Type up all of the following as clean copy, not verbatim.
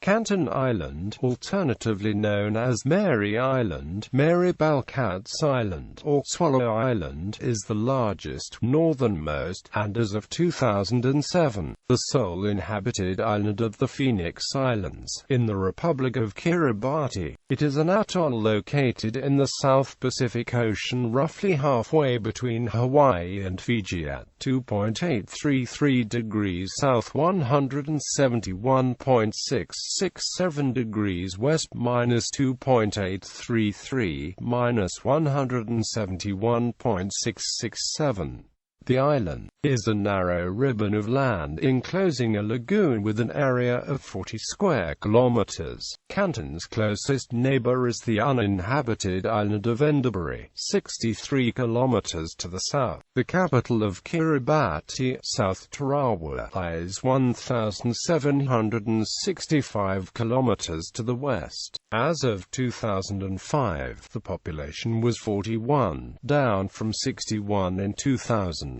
Kanton Island, alternatively known as Mary Island, Mary Balcout's Island, or Swallow Island, is the largest, northernmost, and as of 2007, the sole inhabited island of the Phoenix Islands, in the Republic of Kiribati. It is an atoll located in the South Pacific Ocean roughly halfway between Hawaii and Fiji at 2.833 degrees south, 171.667 degrees west, -2.833, -171.667. The island is a narrow ribbon of land enclosing a lagoon with an area of 40 square kilometers. Kanton's closest neighbor is the uninhabited island of Enderbury, 63 kilometers to the south. The capital of Kiribati, South Tarawa, lies 1,765 kilometers to the west. As of 2005, the population was 41, down from 61 in 2000.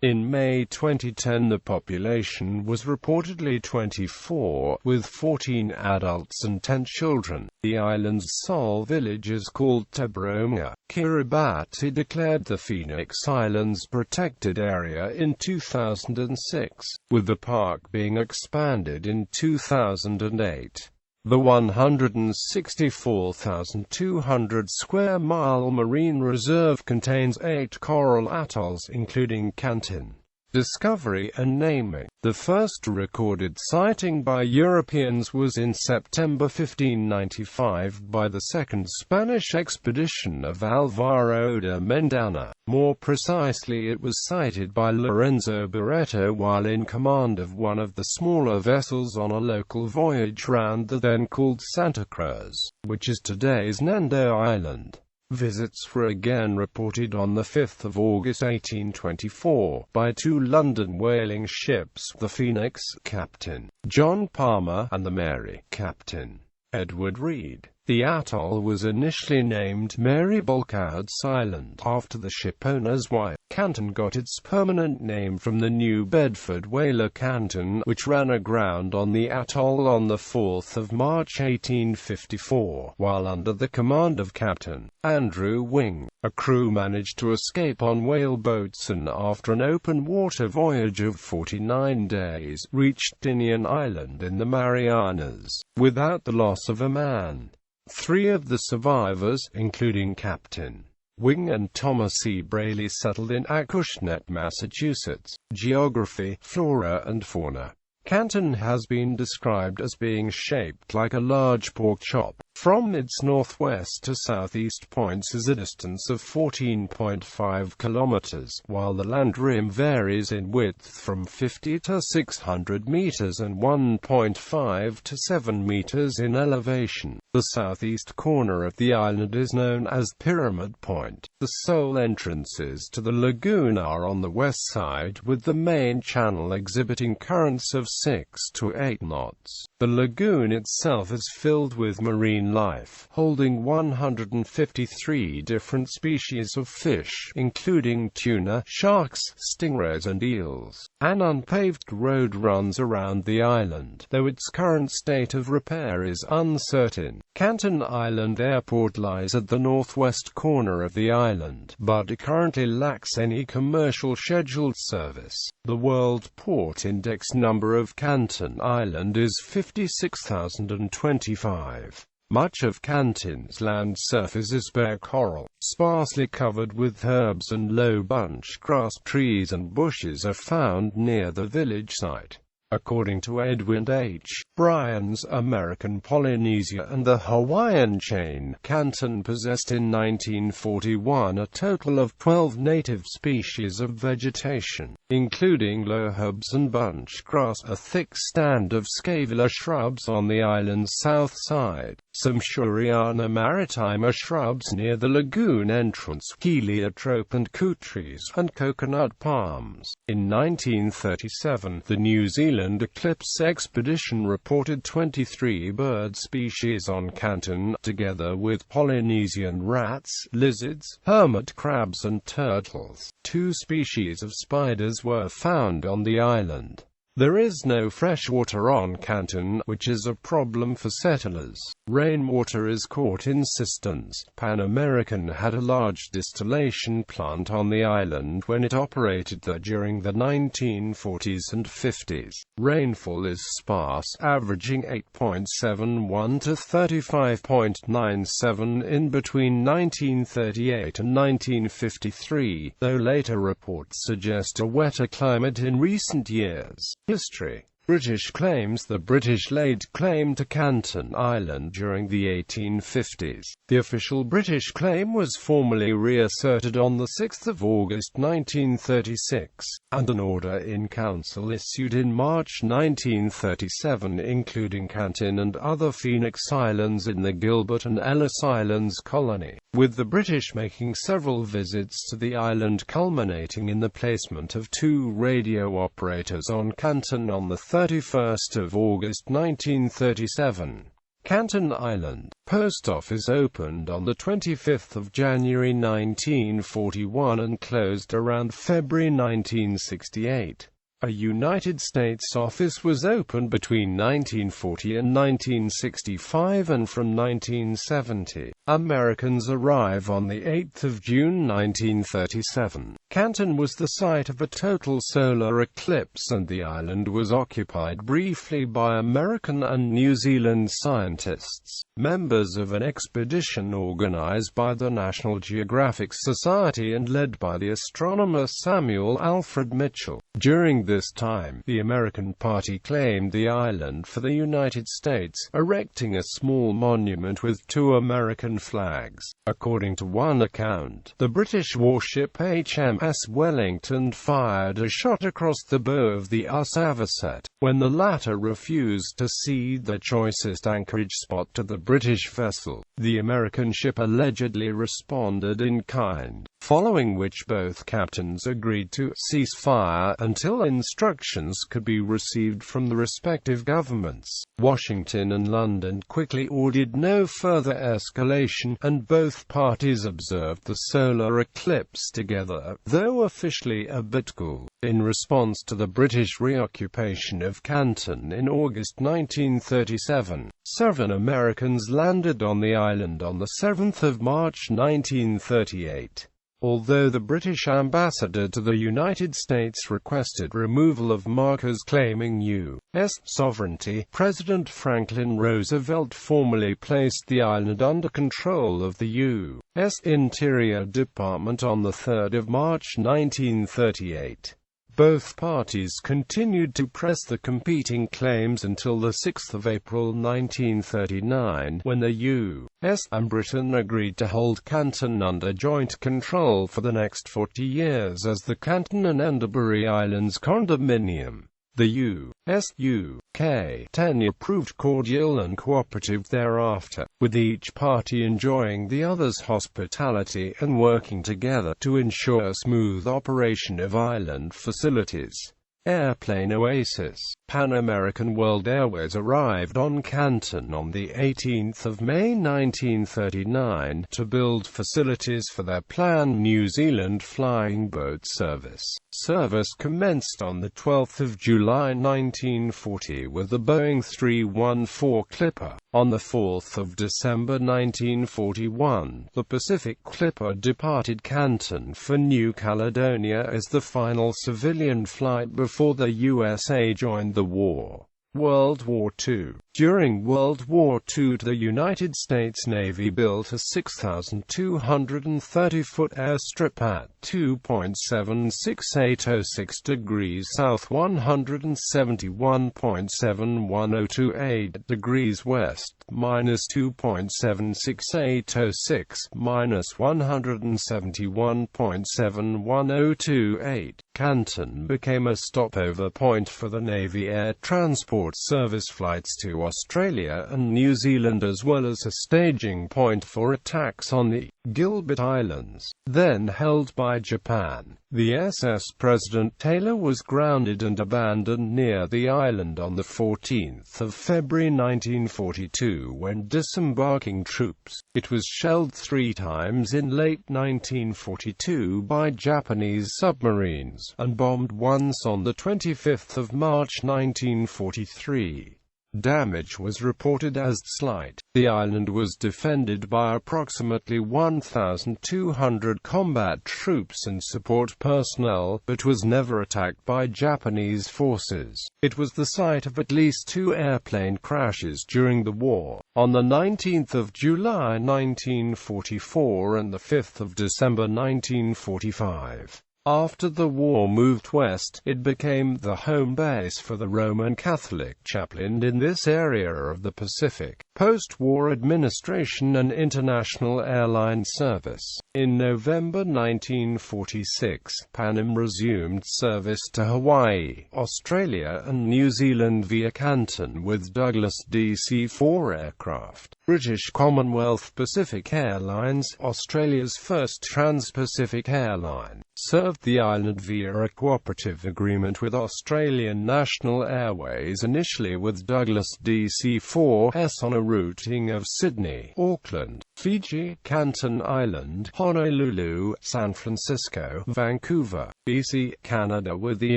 In May 2010 the population was reportedly 24, with 14 adults and 10 children. The island's sole village is called Tabroma. Kiribati declared the Phoenix Islands protected area in 2006, with the park being expanded in 2008. The 164,200 square mile marine reserve contains 8 coral atolls including Kanton. Discovery and naming. The first recorded sighting by Europeans was in September 1595 by the second Spanish expedition of Alvaro de Mendana. More precisely, it was sighted by Lorenzo Barreto while in command of one of the smaller vessels on a local voyage round the then called Santa Cruz, which is today's Nando Island. Visits were again reported on 5 August 1824, by 2 London whaling ships, the Phoenix, Captain John Palmer, and the Mary, Captain Edward Reed. The atoll was initially named Mary Balcout's Island, after the shipowner's wife. Kanton got its permanent name from the New Bedford whaler Kanton, which ran aground on the atoll on 4 March 1854, while under the command of Captain Andrew Wing. A crew managed to escape on whaleboats and, after an open-water voyage of 49 days, reached Indian Island in the Marianas, without the loss of a man. 3 of the survivors, including Captain Wing and Thomas E. Brayley, settled in Acushnet, Massachusetts. Geography, Flora and Fauna. Kanton has been described as being shaped like a large pork chop. From its northwest to southeast points is a distance of 14.5 kilometers, while the land rim varies in width from 50 to 600 meters and 1.5 to 7 meters in elevation. The southeast corner of the island is known as Pyramid Point. The sole entrances to the lagoon are on the west side, with the main channel exhibiting currents of 6 to 8 knots. The lagoon itself is filled with marine life, holding 153 different species of fish, including tuna, sharks, stingrays and eels. An unpaved road runs around the island, though its current state of repair is uncertain. Kanton Island Airport lies at the northwest corner of the island, but it currently lacks any commercial scheduled service. The World Port Index number of Kanton Island is 56,025. Much of Kanton's land surface is bare coral, sparsely covered with herbs, and low bunch grass trees and bushes are found near the village site. According to Edwin H. Bryan's American Polynesia and the Hawaiian Chain, Kanton possessed in 1941 a total of 12 native species of vegetation, including low herbs and bunch grass, a thick stand of scavular shrubs on the island's south side, some Shuriana maritima shrubs near the lagoon entrance, heliotrope and coot trees, and coconut palms. In 1937, the New Zealand Eclipse Expedition reported 23 bird species on Kanton, together with Polynesian rats, lizards, hermit crabs and turtles. 2 species of spiders were found on the island. There is no fresh water on Kanton, which is a problem for settlers. Rainwater is caught in cisterns. Pan American had a large distillation plant on the island when it operated there during the 1940s and 50s. Rainfall is sparse, averaging 8.71 to 35.97 in between 1938 and 1953, though later reports suggest a wetter climate in recent years. History. British claims. The British laid claim to Kanton Island during the 1850s. The official British claim was formally reasserted on 6 August 1936, and an order in council issued in March 1937 including Kanton and other Phoenix Islands in the Gilbert and Ellice Islands colony, with the British making several visits to the island culminating in the placement of 2 radio operators on Kanton on 31 August 1937. Kanton Island. Post office opened on 25 January 1941 and closed around February 1968. A United States office was opened between 1940 and 1965, and from 1970, Americans arrive on 8 June 1937. Kanton was the site of a total solar eclipse, and the island was occupied briefly by American and New Zealand scientists, members of an expedition organized by the National Geographic Society and led by the astronomer Samuel Alfred Mitchell. During this time, the American Party claimed the island for the United States, erecting a small monument with 2 American flags. According to one account, the British warship HMS Wellington fired a shot across the bow of the US Avocet, when the latter refused to cede the choicest anchorage spot to the British vessel. The American ship allegedly responded in kind, following which both captains agreed to cease fire until instructions could be received from the respective governments. Washington and London quickly ordered no further escalation, and both parties observed the solar eclipse together, though officially a bit cool. In response to the British reoccupation of Kanton in August 1937, 7 Americans landed on the island on 7 March 1938. Although the British ambassador to the United States requested removal of markers claiming U.S. sovereignty, President Franklin Roosevelt formally placed the island under control of the U.S. Interior Department on 3 March 1938. Both parties continued to press the competing claims until 6 April 1939, when the U.S. and Britain agreed to hold Kanton under joint control for the next 40 years as the Kanton and Enderbury Islands Condominium. The U.S.-UK tenure proved cordial and cooperative thereafter, with each party enjoying the other's hospitality and working together to ensure smooth operation of island facilities. Airplane Oasis. Pan American World Airways arrived on Kanton on 18 May 1939 to build facilities for their planned New Zealand flying boat service. Service commenced on 12 July 1940 with the Boeing 314 Clipper. On 4 December 1941, the Pacific Clipper departed Kanton for New Caledonia as the final civilian flight before the USA joined the war. World War II. During World War II, the United States Navy built a 6,230-foot airstrip at 2.76806 degrees south, 171.71028 degrees west, minus 2.76806, minus 171.71028. Kanton became a stopover point for the Navy Air Transport Service flights to Australia and New Zealand, as well as a staging point for attacks on the Gilbert Islands, then held by Japan. The SS President Taylor was grounded and abandoned near the island on 14 February 1942 when disembarking troops. It was shelled 3 times in late 1942 by Japanese submarines, and bombed once on 25 March 1943. Damage was reported as slight. The island was defended by approximately 1,200 combat troops and support personnel, but was never attacked by Japanese forces. It was the site of at least 2 airplane crashes during the war, on 19 July 1944 and 5 December 1945. After the war moved west, it became the home base for the Roman Catholic chaplain in this area of the Pacific. Post-war administration and international airline service. In November 1946, Pan Am resumed service to Hawaii, Australia and New Zealand via Kanton with Douglas DC-4 aircraft. British Commonwealth Pacific Airlines, Australia's first trans-Pacific airline, served the island via a cooperative agreement with Australian National Airways, initially with Douglas DC-4s on a routing of Sydney, Auckland, Fiji, Kanton Island, Honolulu, San Francisco, Vancouver, BC, Canada, with the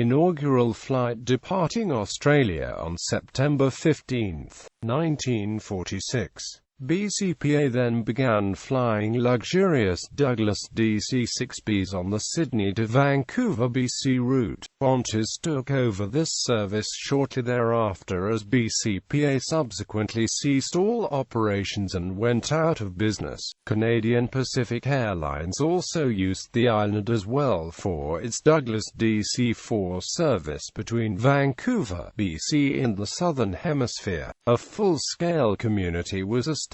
inaugural flight departing Australia on September 15, 1946. BCPA then began flying luxurious Douglas DC-6Bs on the Sydney to Vancouver, BC route. Qantas took over this service shortly thereafter as BCPA subsequently ceased all operations and went out of business. Canadian Pacific Airlines also used the island as well for its Douglas DC-4 service between Vancouver, BC and the Southern Hemisphere. A full-scale community was established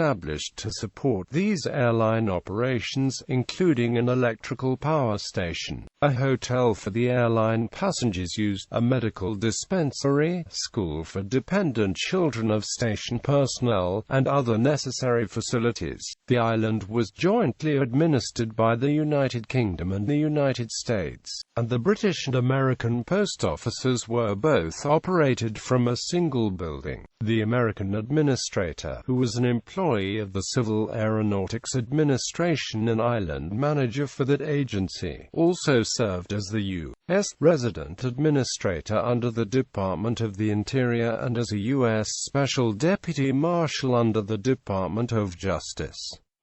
to support these airline operations, including an electrical power station, a hotel for the airline passengers used, a medical dispensary, school for dependent children of station personnel, and other necessary facilities. The island was jointly administered by the United Kingdom and the United States, and the British and American post offices were both operated from a single building. The American administrator, who was an employee of the Civil Aeronautics Administration and island manager for that agency, also served as the U.S. resident administrator under the Department of the Interior and as a U.S. Special Deputy Marshal under the Department of Justice.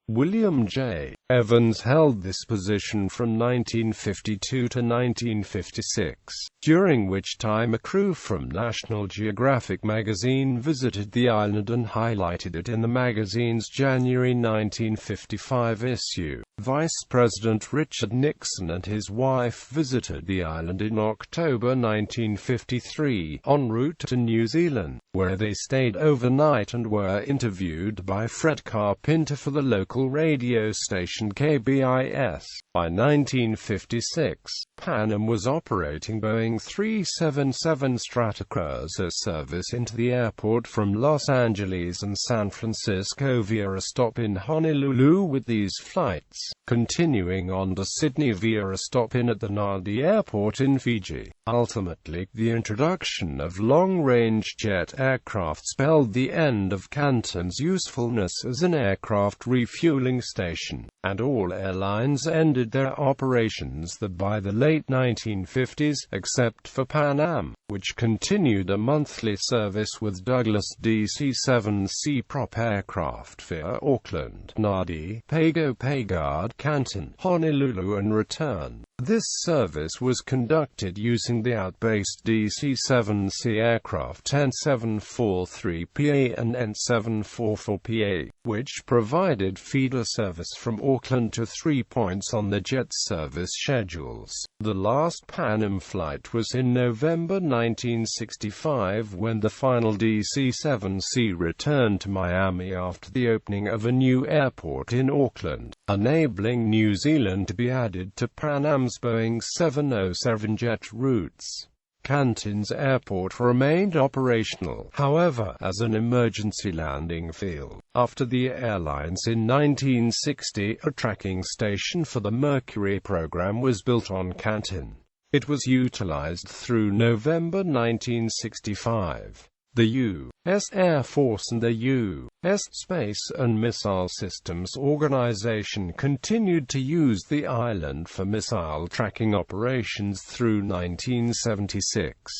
William J. Evans held this position from 1952 to 1956, during which time a crew from National Geographic magazine visited the island and highlighted it in the magazine's January 1955 issue. Vice President Richard Nixon and his wife visited the island in October 1953, en route to New Zealand, where they stayed overnight and were interviewed by Fred Carpenter for the local radio station KBIS. By 1956, Pan Am was operating Boeing 377 Stratocruiser service into the airport from Los Angeles and San Francisco via a stop in Honolulu, with these flights continuing on to Sydney via a stop-in at the Nadi Airport in Fiji. Ultimately, the introduction of long-range jet aircraft spelled the end of Kanton's usefulness as an aircraft refueling station, and all airlines ended their operations by the late 1950s, except for Pan Am, which continued a monthly service with Douglas DC-7C prop aircraft via Auckland, Nadi, Pago Pago, Kanton, Honolulu and return. This service was conducted using the outbased DC-7C aircraft N743PA and N744PA, which provided feeder service from Auckland to 3 points on the jet service schedules. The last Pan Am flight was in November 1965 when the final DC-7C returned to Miami after the opening of a new airport in Auckland, enabling New Zealand to be added to Pan Am's Boeing 707 jet routes. Kanton's airport remained operational, however, as an emergency landing field. After the airlines in 1960, a tracking station for the Mercury program was built on Kanton. It was utilized through November 1965. The U.S. Air Force and the U.S. Space and Missile Systems Organization continued to use the island for missile tracking operations through 1976.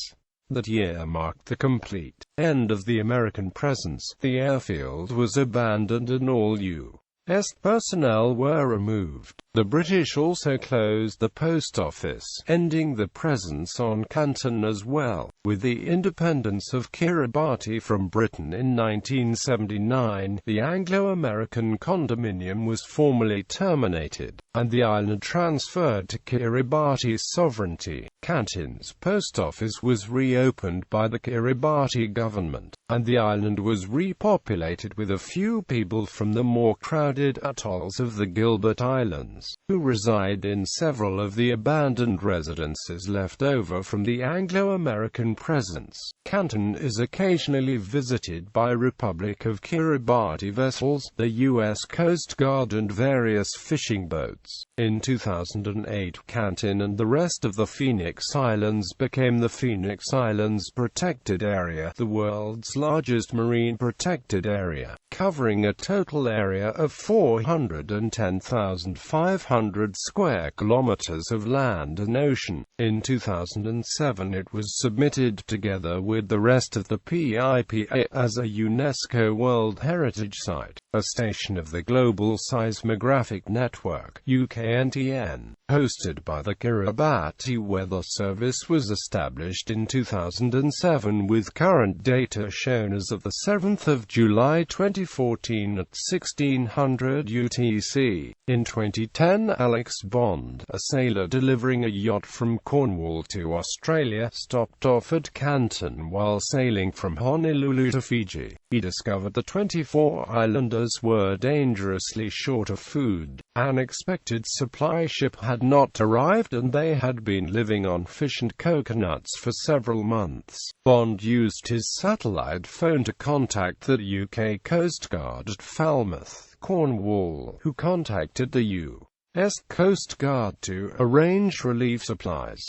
That year marked the complete end of the American presence. The airfield was abandoned and all U.S. personnel were removed. The British also closed the post office, ending the presence on Kanton as well. With the independence of Kiribati from Britain in 1979, the Anglo-American condominium was formally terminated, and the island transferred to Kiribati's sovereignty. Kanton's post office was reopened by the Kiribati government, and the island was repopulated with a few people from the more crowded atolls of the Gilbert Islands, who reside in several of the abandoned residences left over from the Anglo-American presence. Kanton is occasionally visited by Republic of Kiribati vessels, the U.S. Coast Guard and various fishing boats. In 2008, Kanton and the rest of the Phoenix Islands became the Phoenix Islands Protected Area, the world's largest marine protected area, covering a total area of 410,500 square kilometers of land and ocean. In 2007 it was submitted together with the rest of the PIPA as a UNESCO World Heritage Site. A station of the Global Seismographic Network (UKNTN), hosted by the Kiribati Weather Service, was established in 2007 with current data shown as of the 7th of July 2014 at 1600 UTC. In 2010, Alex Bond, a sailor delivering a yacht from Cornwall to Australia, stopped off at Kanton while sailing from Honolulu to Fiji. He discovered the 24 islanders were dangerously short of food. An expected supply ship had not arrived and they had been living on fish and coconuts for several months. Bond used his satellite phone to contact the UK Coast Guard at Falmouth, Cornwall, who contacted the U.S. Coast Guard to arrange relief supplies.